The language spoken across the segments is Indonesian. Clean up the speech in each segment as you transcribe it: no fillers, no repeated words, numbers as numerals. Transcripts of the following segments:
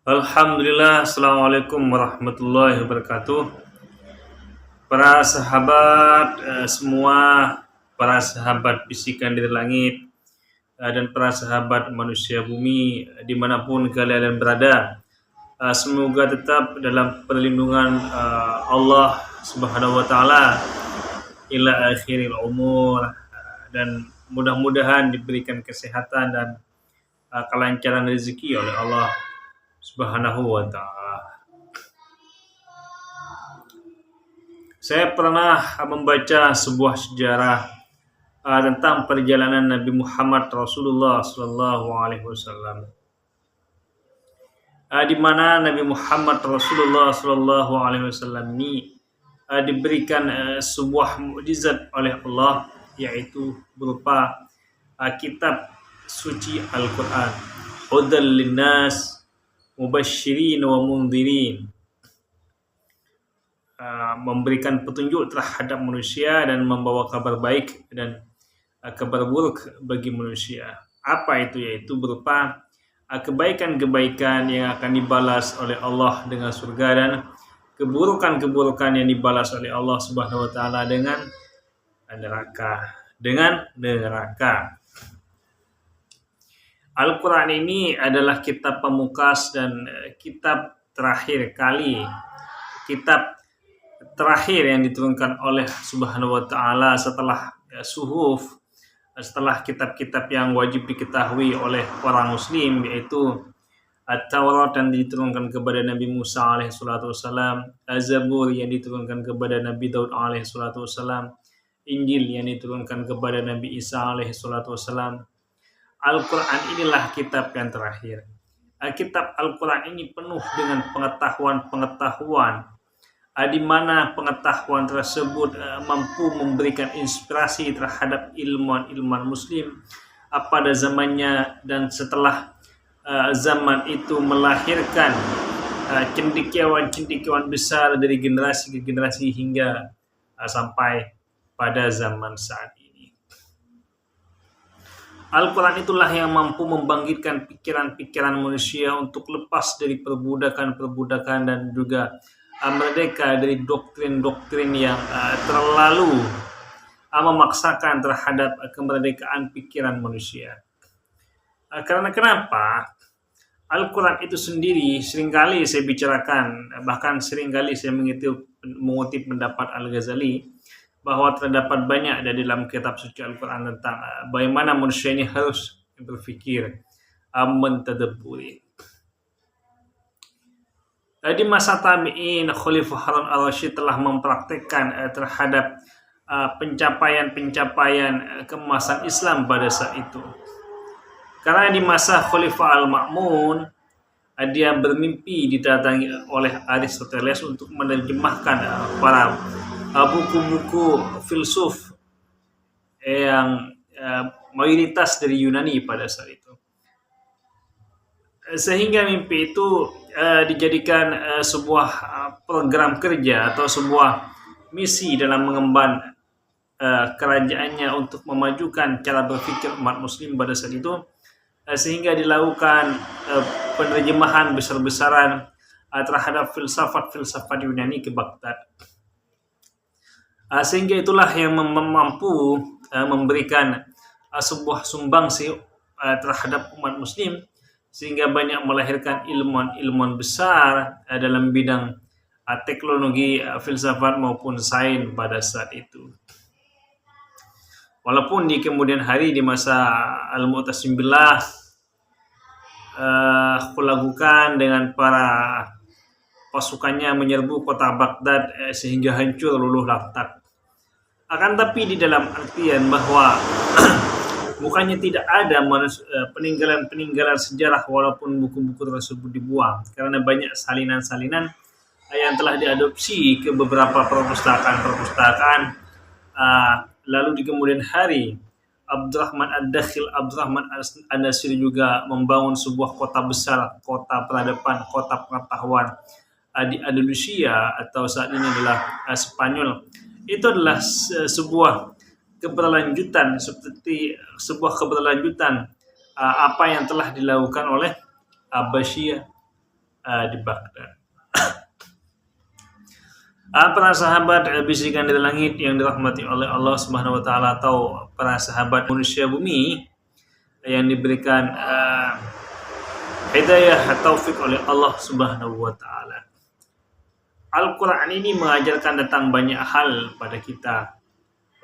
Alhamdulillah, Assalamualaikum warahmatullahi wabarakatuh. Para sahabat semua, para sahabat bisikan dari langit, dan para sahabat manusia bumi, dimanapun kalian berada, semoga tetap dalam perlindungan Allah Subhanahu wa Ta'ala ila akhiril umur, dan mudah-mudahan diberikan kesehatan dan kelancaran rezeki oleh Allah Subhanahu wa Ta'ala. Saya pernah membaca sebuah sejarah tentang perjalanan Nabi Muhammad Rasulullah Sallallahu Alaihi Wasallam, di mana Nabi Muhammad Rasulullah Sallallahu Alaihi Wasallam ini diberikan sebuah mukjizat oleh Allah, yaitu berupa kitab suci Al-Quran, hudal linnas mubashirin wa mundhirin, memberikan petunjuk terhadap manusia dan membawa kabar baik dan kabar buruk bagi manusia. Apa itu? Yaitu berupa kebaikan-kebaikan yang akan dibalas oleh Allah dengan surga, dan keburukan-keburukan yang dibalas oleh Allah Subhanahu wa Ta'ala dengan neraka. Al-Quran ini adalah kitab pamungkas dan kitab terakhir yang diturunkan oleh Subhanahu wa Ta'ala setelah suhuf, setelah kitab-kitab yang wajib diketahui oleh orang muslim, yaitu At-Taurat yang diturunkan kepada Nabi Musa alaihi salatu wassalam, Az-Zabur yang diturunkan kepada Nabi Daud alaihi salatu wassalam, Injil yang diturunkan kepada Nabi Isa alaihi salatu wassalam. Al-Quran inilah kitab yang terakhir. Kitab Al-Quran ini penuh dengan pengetahuan di mana pengetahuan tersebut mampu memberikan inspirasi terhadap ilmuwan muslim pada zamannya, dan setelah zaman itu melahirkan cendekiawan besar dari generasi ke generasi hingga sampai pada zaman saat ini. Al-Quran itulah yang mampu membangkitkan pikiran-pikiran manusia untuk lepas dari perbudakan dan juga merdeka dari doktrin-doktrin yang terlalu memaksakan terhadap kemerdekaan pikiran manusia. Karena kenapa? Al-Quran itu sendiri seringkali saya bicarakan, bahkan seringkali saya mengutip pendapat Al-Ghazali, bahwa terdapat banyak dari dalam kitab suci Al-Quran tentang bagaimana manusia ini harus berpikir, mentadabburi. Di masa tabi'in, Khalifah Harun al-Rasyid telah mempraktikkan terhadap pencapaian keemasan Islam pada saat itu. Karena di masa Khalifah al-Ma'mun, dia bermimpi didatangi oleh Aristoteles untuk menerjemahkan para buku-buku filsuf yang mayoritas dari Yunani pada saat itu. Sehingga mimpi itu dijadikan sebuah program kerja atau sebuah misi dalam mengemban kerajaannya untuk memajukan cara berpikir umat muslim pada saat itu, sehingga dilakukan penerjemahan besar-besaran terhadap filsafat Yunani ke Baghdad. Sehingga itulah yang mampu memberikan sebuah sumbangsi terhadap umat muslim, sehingga banyak melahirkan ilmuwan besar dalam bidang teknologi, filsafat maupun sains pada saat itu. Walaupun di kemudian hari di masa Al-Mu'tasim Billah kulakukan dengan para pasukannya menyerbu kota Baghdad sehingga hancur luluh lantak. Akan tapi di dalam artian bahwa bukannya tidak ada peninggalan sejarah walaupun buku-buku tersebut dibuang, karena banyak salinan-salinan yang telah diadopsi ke beberapa perpustakaan. Lalu di kemudian hari Abdurrahman Ad-Dakhil, Abdurrahman An-Nasir juga membangun sebuah kota besar, kota peradaban, kota pengetahuan di Andalusia atau saat ini adalah Spanyol. Itu adalah sebuah keberlanjutan apa yang telah dilakukan oleh Abbasiyah. di Baghdad. Para sahabat bisikan dari langit yang dirahmati oleh Allah Subhanahu wa taala, atau para sahabat manusia bumi yang diberikan hidayah taufik oleh Allah Subhanahu wa taala. Al-Qur'an ini mengajarkan tentang banyak hal pada kita.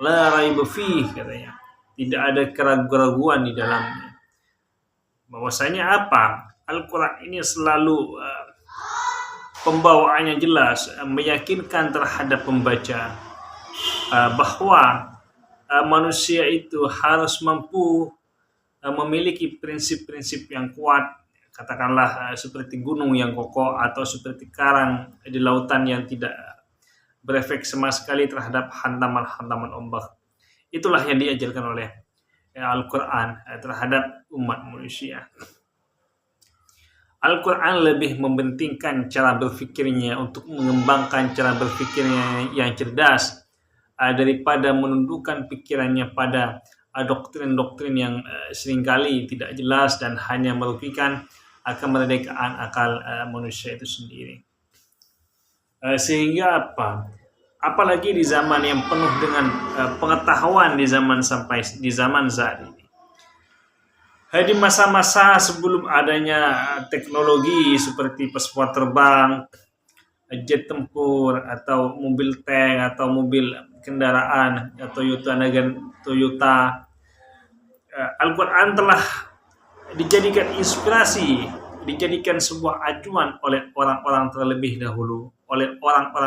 La raiba fih, katanya. Tidak ada keraguan-keraguan di dalamnya. Bahwasanya apa? Al-Qur'an ini selalu pembawaannya jelas, meyakinkan terhadap pembaca bahwa manusia itu harus mampu memiliki prinsip-prinsip yang kuat, katakanlah seperti gunung yang kokoh atau seperti karang di lautan yang tidak berefek sama sekali terhadap hantaman-hantaman ombak. Itulah yang diajarkan oleh Al-Quran terhadap umat manusia. Al-Quran lebih mementingkan cara berfikirnya untuk mengembangkan cara berfikirnya yang cerdas daripada menundukkan pikirannya pada doktrin-doktrin yang seringkali tidak jelas dan hanya merugikan kemerdekaan akal manusia itu sendiri. Sehingga apa? Apalagi di zaman yang penuh dengan pengetahuan di zaman saat ini. Di masa-masa sebelum adanya teknologi seperti pesawat terbang, jet tempur, atau mobil tank, atau mobil kendaraan Toyota, Al-Quran telah dijadikan inspirasi, dijadikan sebuah acuan oleh orang-orang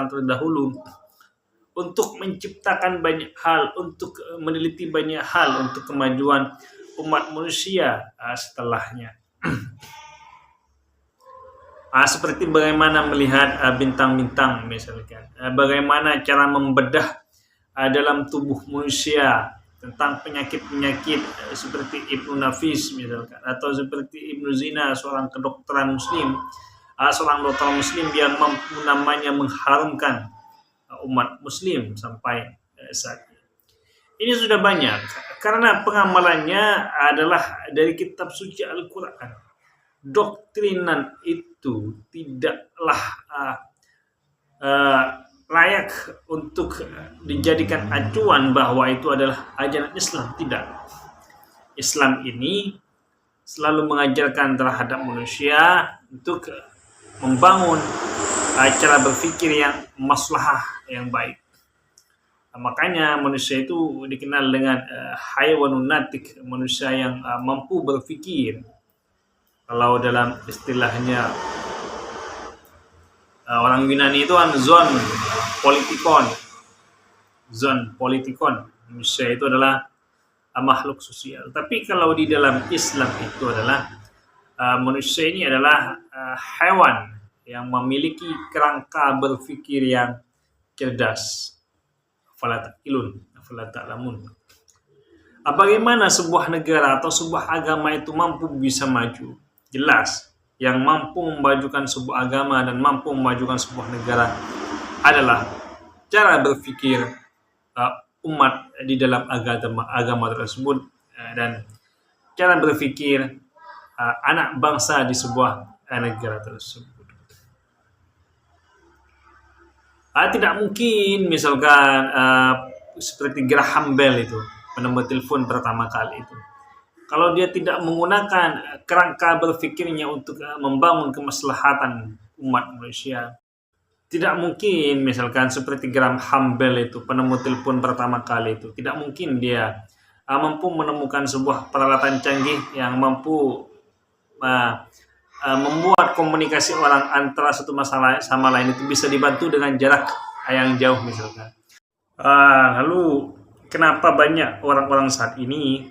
terdahulu untuk menciptakan banyak hal, untuk meneliti banyak hal untuk kemajuan umat manusia setelahnya. Seperti bagaimana melihat bintang-bintang misalkan, bagaimana cara membedah dalam tubuh manusia tentang penyakit-penyakit seperti Ibnu Nafis misalkan, atau seperti Ibnu Zina, seorang kedokteran muslim, seorang dokter muslim yang mampu namanya mengharumkan umat muslim sampai saat ini. Ini sudah banyak karena pengamalannya adalah dari kitab suci Al-Quran. Doktrinan itu tidaklah layak untuk dijadikan acuan bahwa itu adalah ajaran Islam. Tidak. Islam ini selalu mengajarkan terhadap manusia untuk membangun cara berpikir yang maslahah, yang baik. Makanya manusia itu dikenal dengan hayawanun natik, manusia yang mampu berpikir. Kalau dalam istilahnya orang Yunani itu kan zon politikon. Manusia itu adalah makhluk sosial. Tapi kalau di dalam Islam itu adalah manusia ini adalah hewan yang memiliki kerangka berpikir yang cerdas. Afala ta'lamun. Bagaimana sebuah negara atau sebuah agama itu mampu bisa maju? Jelas, yang mampu memajukan sebuah agama dan mampu memajukan sebuah negara adalah cara berpikir umat di dalam agama tersebut dan cara berpikir anak bangsa di sebuah negara tersebut. Tidak mungkin misalkan seperti Graham Bell itu, penemu telepon pertama kali itu, kalau dia tidak menggunakan kerangka berpikirnya untuk membangun kemaslahatan umat manusia. Tidak mungkin misalkan seperti Graham Bell itu, penemu telepon pertama kali itu, tidak mungkin dia mampu menemukan sebuah peralatan canggih yang mampu membuat komunikasi orang antara satu masalah sama lain itu bisa dibantu dengan jarak yang jauh misalkan. Lalu kenapa banyak orang-orang saat ini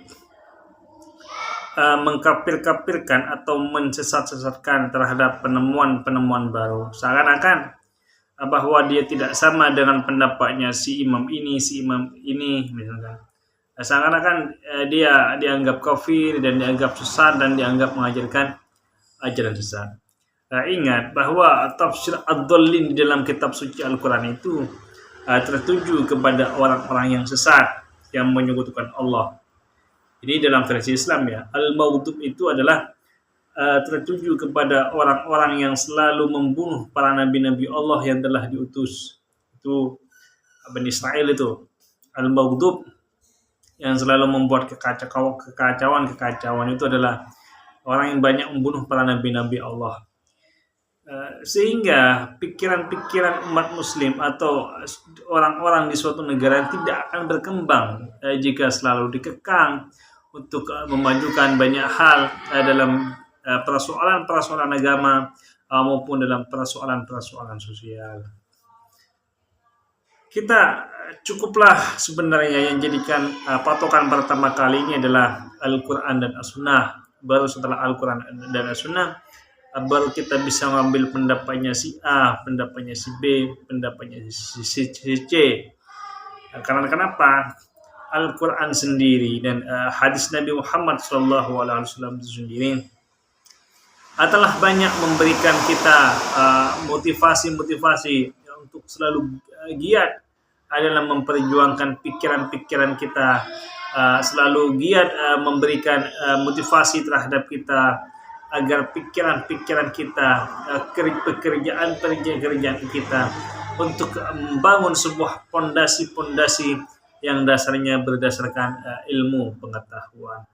mengkafir-kafirkan atau mensesat-sesatkan terhadap penemuan-penemuan baru, seakan-akan bahwa dia tidak sama dengan pendapatnya si imam ini misalkan. Seakan-akan dia dianggap kafir dan dianggap sesat dan dianggap mengajarkan ajaran sesat. Ingat bahwa tafsir ad-dhallin di dalam kitab suci Al-Quran itu tertuju kepada orang-orang yang sesat, yang menyekutukan Allah. Jadi dalam versi Islam ya, al-maghdup itu adalah tertuju kepada orang-orang yang selalu membunuh para nabi-nabi Allah yang telah diutus. Itu Bani Israel itu. Al-Baghdub yang selalu membuat kekacauan itu adalah orang yang banyak membunuh para nabi-nabi Allah. Sehingga pikiran-pikiran umat muslim atau orang-orang di suatu negara tidak akan berkembang jika selalu dikekang untuk memajukan banyak hal dalam persoalan-persoalan agama maupun dalam persoalan-persoalan sosial. Kita cukuplah sebenarnya yang jadikan patokan pertama kali ini adalah Al-Quran dan As-Sunnah. Baru setelah Al-Quran dan As-Sunnah baru kita bisa mengambil pendapatnya si A, pendapatnya si B, pendapatnya si C. Karena kenapa? Al-Quran sendiri dan hadis Nabi Muhammad SAW itu sendiri telah banyak memberikan kita motivasi untuk selalu giat adalah memperjuangkan pikiran-pikiran kita, selalu giat memberikan motivasi terhadap kita agar pikiran-pikiran kita, pekerjaan kita untuk membangun sebuah pondasi-pondasi yang dasarnya berdasarkan ilmu pengetahuan.